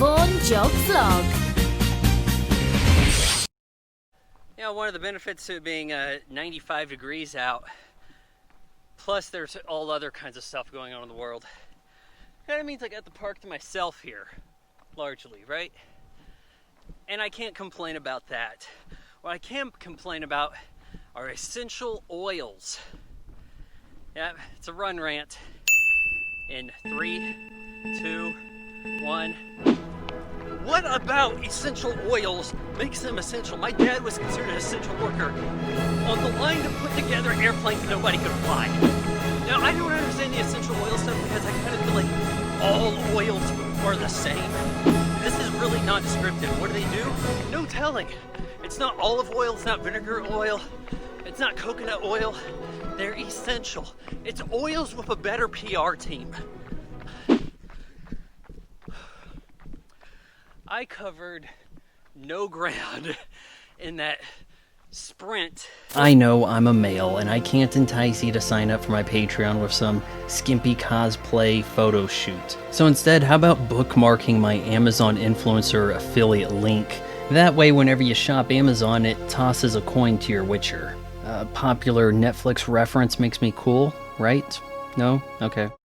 Phone Jog Vlog. You know, one of the benefits of being 95 degrees out, plus there's all other kinds of stuff going on in the world, kind of means I got the park to myself here, largely, right? And I can't complain about that. What I can complain about are essential oils. Yeah, it's a run rant. In 3, 2, 1. What about essential oils makes them essential? My dad was considered an essential worker on the line to put together airplanes nobody could fly. Now, I don't understand the essential oil stuff because I kind of feel like all oils are the same. This is really non-descriptive. What do they do? No telling. It's not olive oil, it's not vinegar oil, it's not coconut oil. They're essential. It's oils with a better PR team. I covered no ground in that sprint. I know I'm a male and I can't entice you to sign up for my Patreon with some skimpy cosplay photo shoot. So instead, how about bookmarking my Amazon influencer affiliate link? That way, whenever you shop Amazon, it tosses a coin to your Witcher. A popular Netflix reference makes me cool, right? No? Okay.